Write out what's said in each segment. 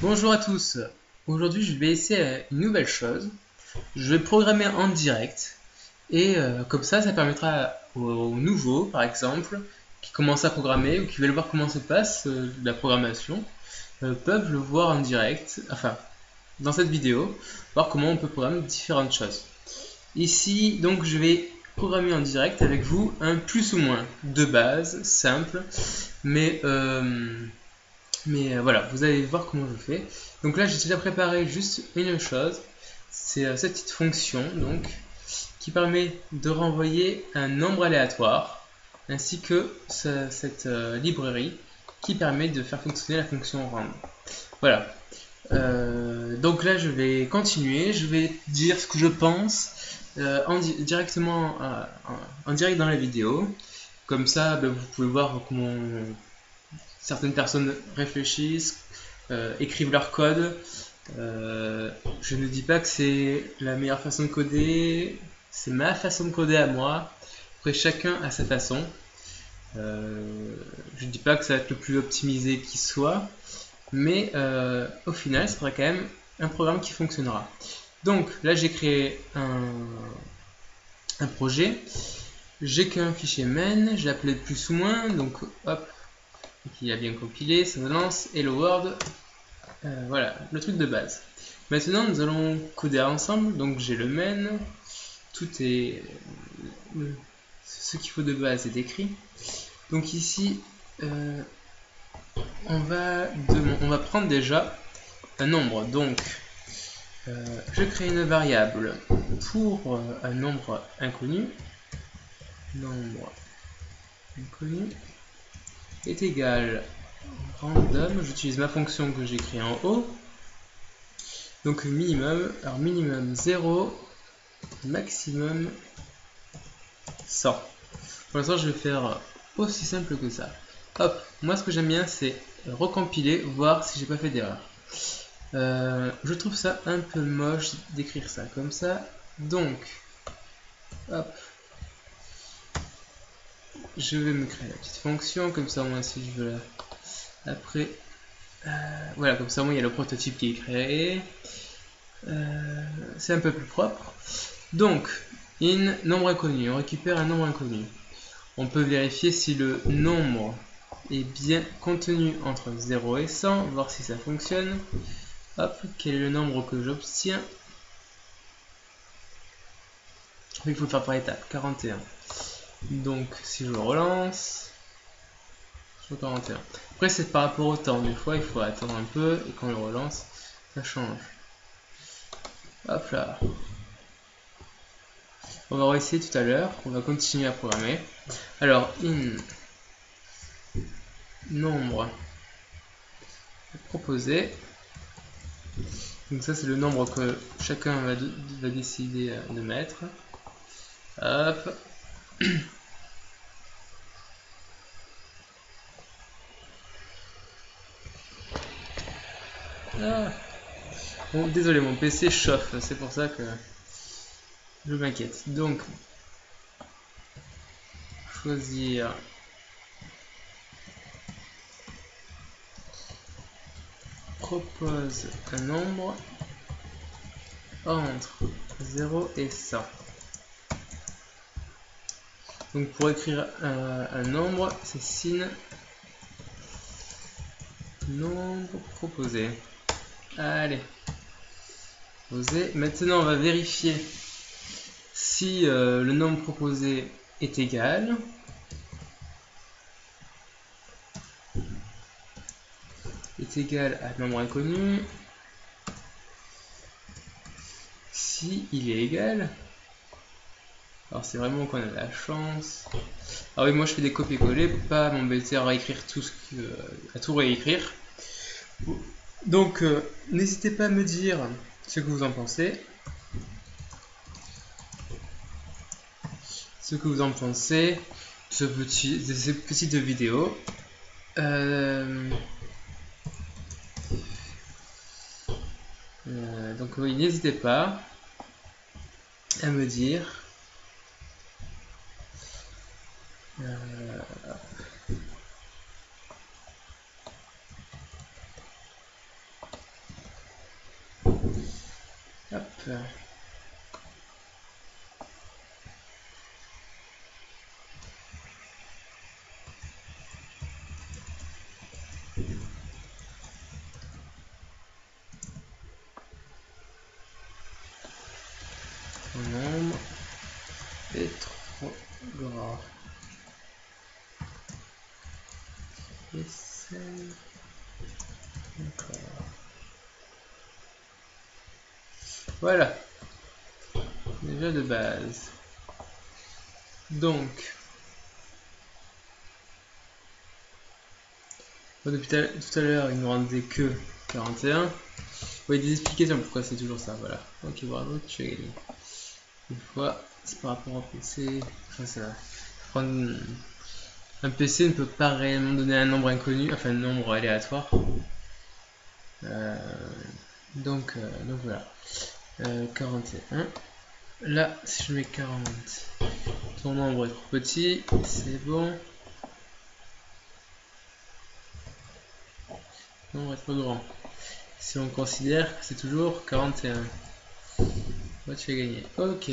Bonjour à tous, aujourd'hui je vais essayer une nouvelle chose, je vais programmer en direct et comme ça permettra aux nouveaux par exemple qui commencent à programmer ou qui veulent voir comment se passe la programmation peuvent le voir en direct, enfin dans cette vidéo, voir comment on peut programmer différentes choses. Ici donc je vais programmer en direct avec vous un plus ou moins de base, simple, mais voilà, vous allez voir comment je fais. Donc là, j'ai déjà préparé juste une chose. C'est cette petite fonction donc qui permet de renvoyer un nombre aléatoire ainsi que cette librairie qui permet de faire fonctionner la fonction rand. Voilà. Donc là, je vais continuer. Je vais dire ce que je pense directement en direct dans la vidéo. Comme ça, ben, vous pouvez voir comment certaines personnes réfléchissent, écrivent leur code. Je ne dis pas que c'est la meilleure façon de coder, c'est ma façon de coder à moi. Après, chacun a sa façon. Je ne dis pas que ça va être le plus optimisé qui soit, mais au final, ça sera quand même un programme qui fonctionnera. Donc là, j'ai créé un projet. J'ai qu'un fichier main, j'ai appelé plus ou moins, donc hop, il a bien compilé, ça me lance Hello World. Voilà, le truc de base. Maintenant, nous allons coder ensemble. Donc, j'ai le main. Tout est. Ce qu'il faut de base est écrit. Donc, ici, on va prendre déjà un nombre. Donc, je crée une variable pour un nombre inconnu. Nombre inconnu est égal random. J'utilise ma fonction que j'ai créée en haut. Donc, minimum. Alors, minimum 0, maximum 100. Pour l'instant, je vais faire aussi simple que ça. Hop, moi ce que j'aime bien, c'est recompiler, voir si j'ai pas fait d'erreur. Je trouve ça un peu moche d'écrire ça comme ça. Donc, hop, je vais me créer la petite fonction, comme ça, moi, si je veux la... Après, voilà, comme ça, moi, il y a le prototype qui est créé. C'est un peu plus propre. Donc, in nombre inconnu, on récupère un nombre inconnu. On peut vérifier si le nombre est bien contenu entre 0 et 100, voir si ça fonctionne. Hop, quel est le nombre que j'obtiens? Il faut le faire par étapes, 41. Donc si je relance, je 41. Après c'est par rapport au temps, des fois il faut attendre un peu et quand on le relance, ça change. Hop là. On va réessayer tout à l'heure, on va continuer à programmer. Alors in nombre proposé. Donc ça c'est le nombre que chacun va décider de mettre. Hop. Ah. Bon, désolé, mon PC chauffe, c'est pour ça que je m'inquiète. Donc, choisir propose un nombre entre 0 et 100. Donc pour écrire un nombre, c'est sin nombre proposé. Allez, proposé. Maintenant, on va vérifier si le nombre proposé est égal. Est égal à nombre inconnu. Si il est égal, alors c'est vraiment qu'on a de la chance. Ah oui, moi je fais des copier-coller pour pas m'embêter à réécrire à tout réécrire. Donc n'hésitez pas à me dire ce que vous en pensez. Ce que vous en pensez de cette petite vidéo. Donc oui, n'hésitez pas à me dire. Hop. Mon nombre est trop grand. Essaye encore. Voilà. Déjà de base. Donc, depuis tout à l'heure, il nous rendait que 41. Oui, des explications pourquoi c'est toujours ça. Voilà. Ok, bravo, tu as gagné. Une fois, c'est par rapport au PC. Enfin, ça. Un PC ne peut pas réellement donner un nombre inconnu, enfin un nombre aléatoire. Donc voilà. 41. Là, si je mets 40, ton nombre est trop petit, c'est bon. Le nombre est trop grand. Si on considère que c'est toujours 41. Moi, tu as gagné. Ok.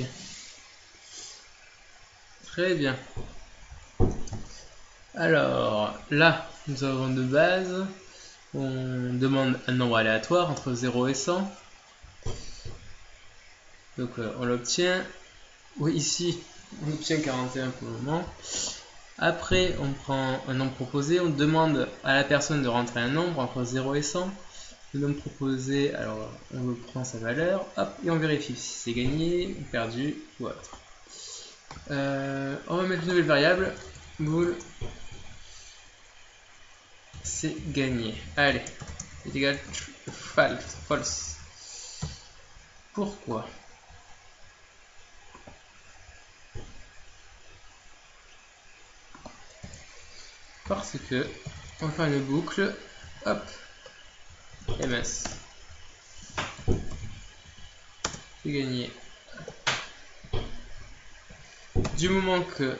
Très bien. Alors, là, nous avons de base. On demande un nombre aléatoire entre 0 et 100. Donc, on l'obtient. Oui, ici, on obtient 41 pour le moment. Après, on prend un nombre proposé. On demande à la personne de rentrer un nombre entre 0 et 100. Le nombre proposé, alors on prend sa valeur, hop, et on vérifie si c'est gagné ou perdu ou autre. On va mettre une nouvelle variable, bool, c'est gagné. Allez, est égal false. Pourquoi? Parce que on va faire une boucle, hop, ms, c'est gagné. Du moment que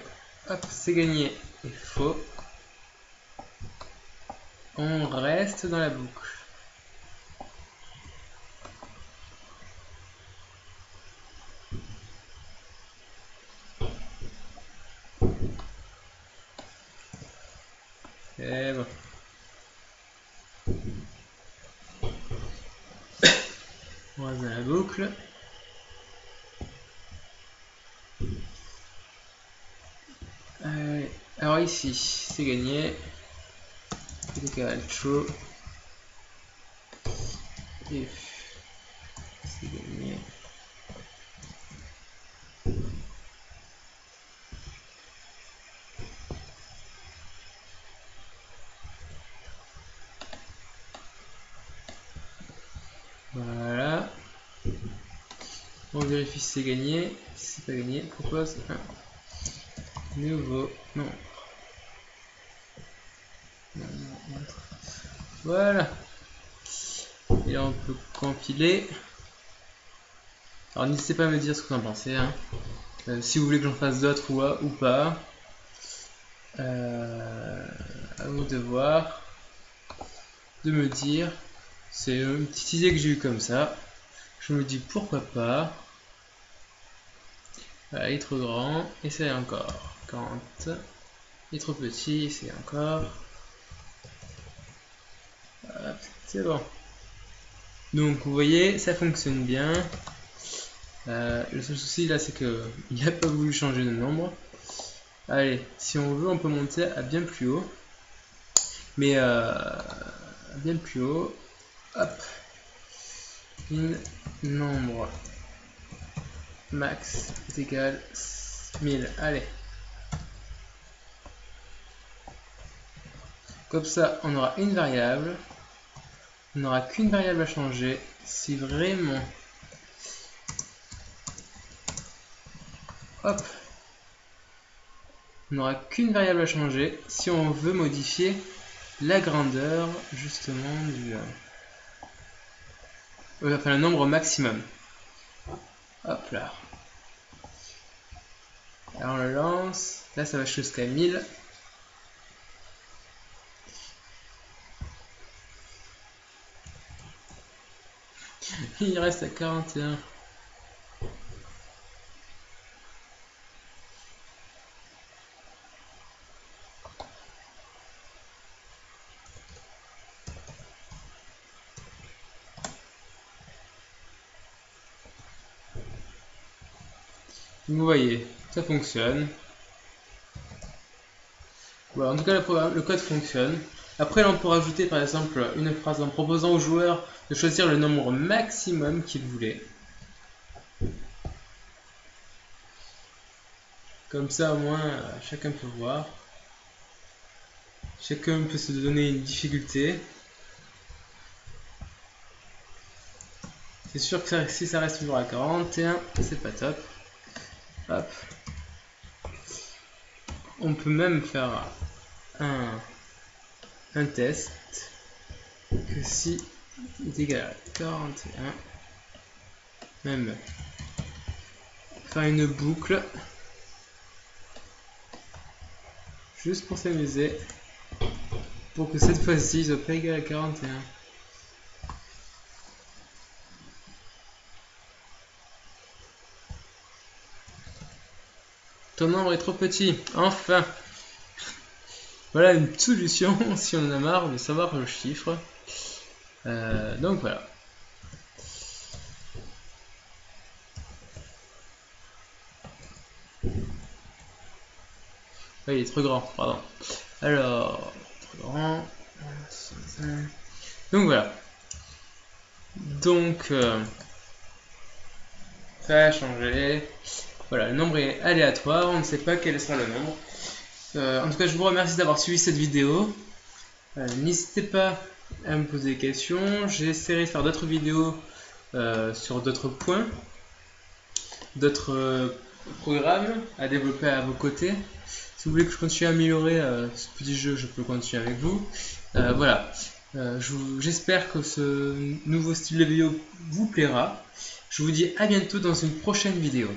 hop, c'est gagné et faux, on reste dans la boucle. Et bon. On reste dans la boucle. Alors ici, c'est gagné. C'est égal true. If c'est gagné. Voilà. On vérifie si c'est gagné. Si c'est pas gagné, propose un nouveau nombre. Voilà. Et là on peut compiler. Alors n'hésitez pas à me dire ce que vous en pensez. Hein. Si vous voulez que j'en fasse d'autres ou pas. À vous de voir. De me dire. C'est une petite idée que j'ai eue comme ça. Je me dis pourquoi pas. Voilà, il est trop grand. Essaye encore. 40. Il est trop petit. Essaye encore. C'est bon. Donc vous voyez, ça fonctionne bien. Le seul souci là, c'est que il n'a pas voulu changer de nombre. Allez, si on veut, on peut monter à bien plus haut. Mais bien plus haut. Hop. Nombre max est égal 1000. Allez. Comme ça, on aura une variable. On n'aura qu'une variable à changer. Si vraiment... Hop. On n'aura qu'une variable à changer si on veut modifier la grandeur justement du... enfin le nombre maximum. Hop là. Alors on le lance. Là ça va jusqu'à 1000. Il reste à 41. Vous voyez, ça fonctionne. Voilà, en tout cas, le code fonctionne. Après, là, on peut rajouter par exemple une phrase en proposant au joueur de choisir le nombre maximum qu'il voulait. Comme ça, au moins, chacun peut voir. Chacun peut se donner une difficulté. C'est sûr que si ça reste toujours à 41, c'est pas top. Hop. On peut même faire un test que si il est égal à 41, même faire une boucle juste pour s'amuser, pour que cette fois-ci il soit pas égal à 41. Ton nombre est trop petit, enfin. Voilà une solution si on en a marre de savoir le chiffre. Donc voilà. Oui, il est trop grand, pardon. Alors, trop grand. Donc voilà. Donc, ça a changé. Voilà, le nombre est aléatoire, on ne sait pas quel sera le nombre. En tout cas, je vous remercie d'avoir suivi cette vidéo. N'hésitez pas à me poser des questions. J'essaierai de faire d'autres vidéos sur d'autres points, d'autres programmes à développer à vos côtés. Si vous voulez que je continue à améliorer ce petit jeu, je peux continuer avec vous. Voilà. J'espère que ce nouveau style de vidéo vous plaira. Je vous dis à bientôt dans une prochaine vidéo.